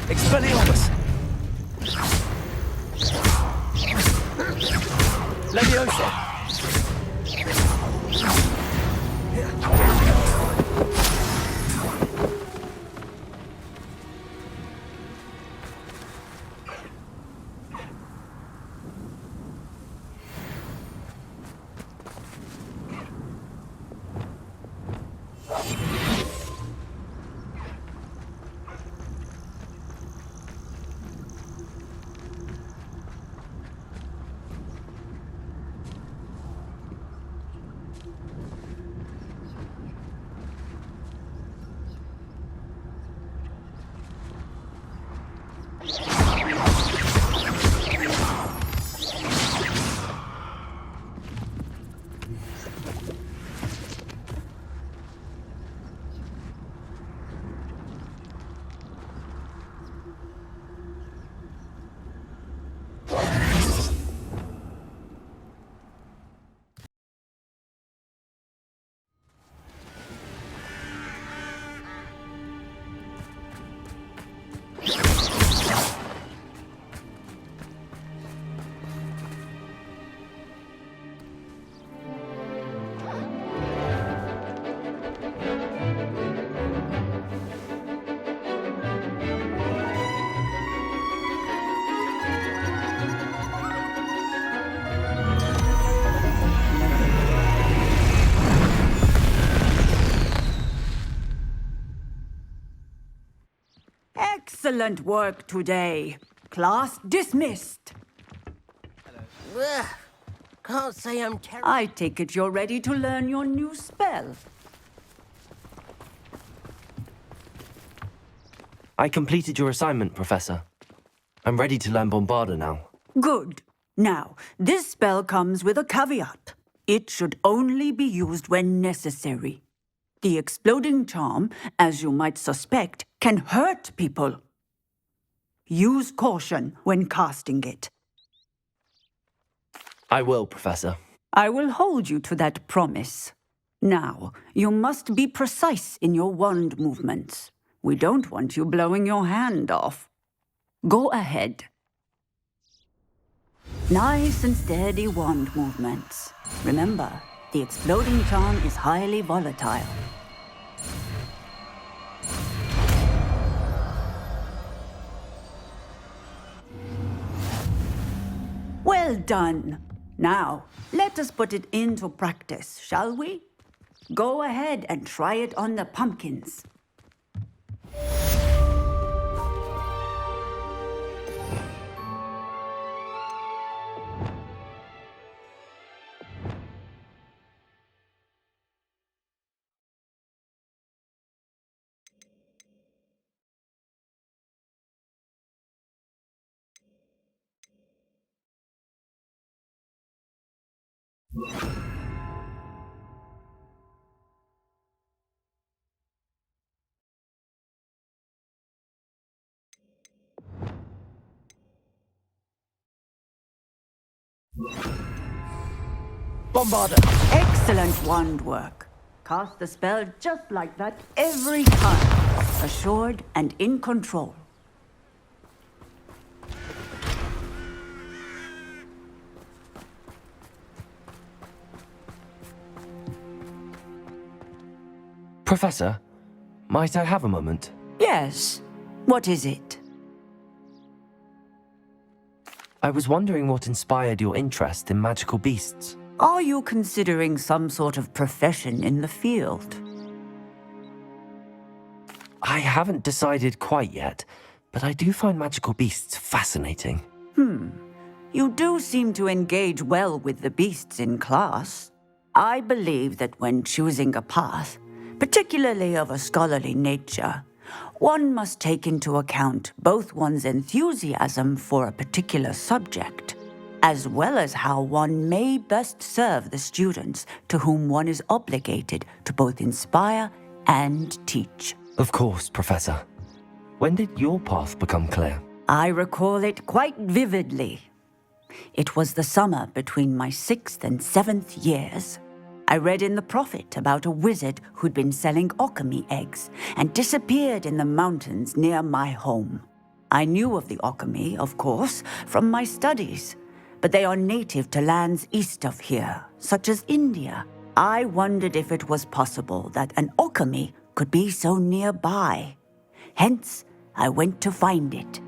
Speaker 13: Expelliarmus! Leviosa!
Speaker 19: Excellent work today. Class dismissed.
Speaker 14: Ugh, can't say I'm terrible.
Speaker 19: I take it you're ready to learn your new spell.
Speaker 1: I completed your assignment, Professor. I'm ready to learn Bombarda now.
Speaker 19: Good. Now, this spell comes with a caveat. It should only be used when necessary. The exploding charm, as you might suspect, can hurt people. Use caution when casting it.
Speaker 1: I will, Professor.
Speaker 19: I will hold you to that promise. Now, you must be precise in your wand movements. We don't want you blowing your hand off. Go ahead. Nice and steady wand movements. Remember, the exploding charm is highly volatile. Well done. Now, let us put it into practice, shall we? Go ahead and try it on the pumpkins.
Speaker 13: Bombarda!
Speaker 19: Excellent wand work. Cast the spell just like that every time. Assured and in control.
Speaker 1: Professor, might I have a moment?
Speaker 19: Yes. What is it?
Speaker 1: I was wondering what inspired your interest in magical beasts.
Speaker 19: Are you considering some sort of profession in the field?
Speaker 1: I haven't decided quite yet, but I do find magical beasts fascinating.
Speaker 19: You do seem to engage well with the beasts in class. I believe that when choosing a path, particularly of a scholarly nature, one must take into account both one's enthusiasm for a particular subject, as well as how one may best serve the students to whom one is obligated to both inspire and teach.
Speaker 1: Of course, Professor. When did your path become clear?
Speaker 19: I recall it quite vividly. It was the summer between my 6th and 7th years. I read in the Prophet about a wizard who'd been selling alchemy eggs and disappeared in the mountains near my home. I knew of the alchemy, of course, from my studies, but they are native to lands east of here, such as India. I wondered if it was possible that an alchemy could be so nearby. Hence, I went to find it.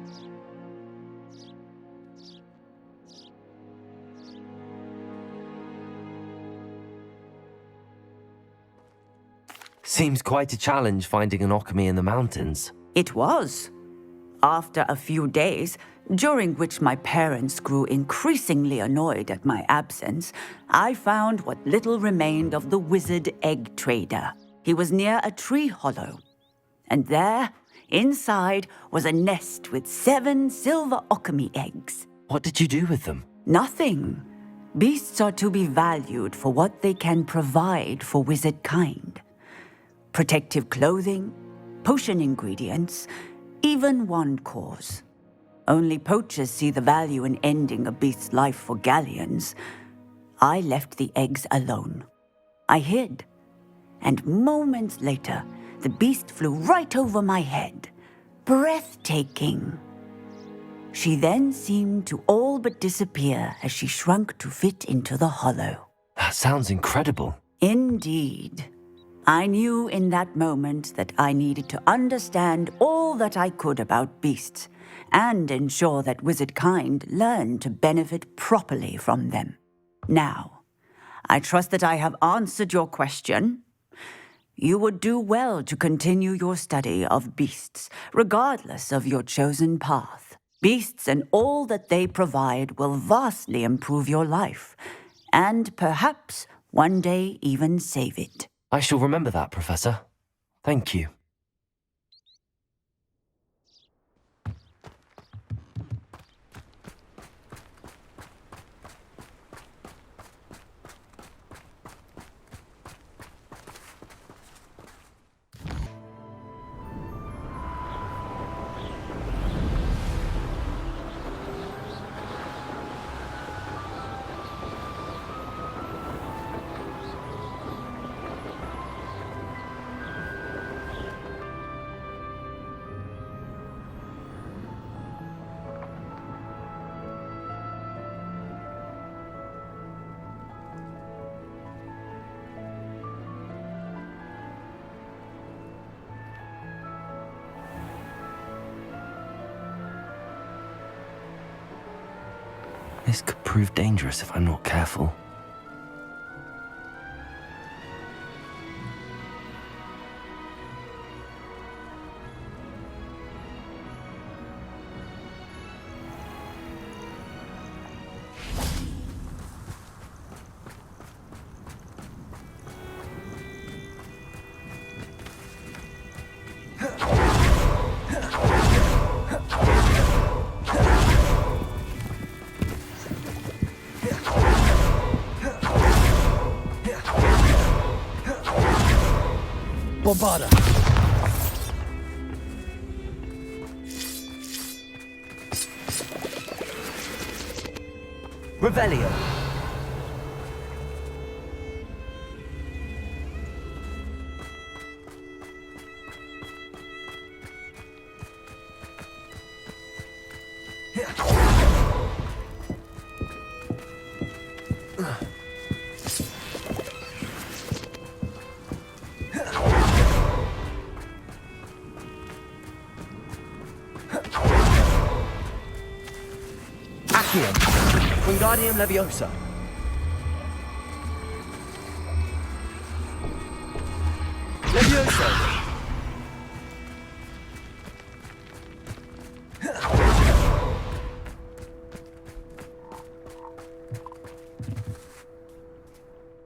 Speaker 1: Seems quite a challenge finding an alchemy in the mountains.
Speaker 19: It was. After a few days, during which my parents grew increasingly annoyed at my absence, I found what little remained of the wizard egg trader. He was near a tree hollow. And there, inside, was a nest with 7 silver alchemy eggs.
Speaker 1: What did you do with them?
Speaker 19: Nothing. Beasts are to be valued for what they can provide for wizard kind. Protective clothing, potion ingredients, even wand cores. Only poachers see the value in ending a beast's life for galleons. I left the eggs alone. I hid, and moments later, the beast flew right over my head. Breathtaking. She then seemed to all but disappear as she shrunk to fit into the hollow.
Speaker 1: That sounds incredible.
Speaker 19: Indeed. I knew in that moment that I needed to understand all that I could about beasts and ensure that wizard kind learned to benefit properly from them. Now, I trust that I have answered your question. You would do well to continue your study of beasts, regardless of your chosen path. Beasts and all that they provide will vastly improve your life, and perhaps one day even save it.
Speaker 1: I shall remember that, Professor. Thank you. This could prove dangerous if I'm not careful.
Speaker 14: Bombarda!
Speaker 1: Revelio!
Speaker 14: Accium! Wingardium Leviosa! Leviosa!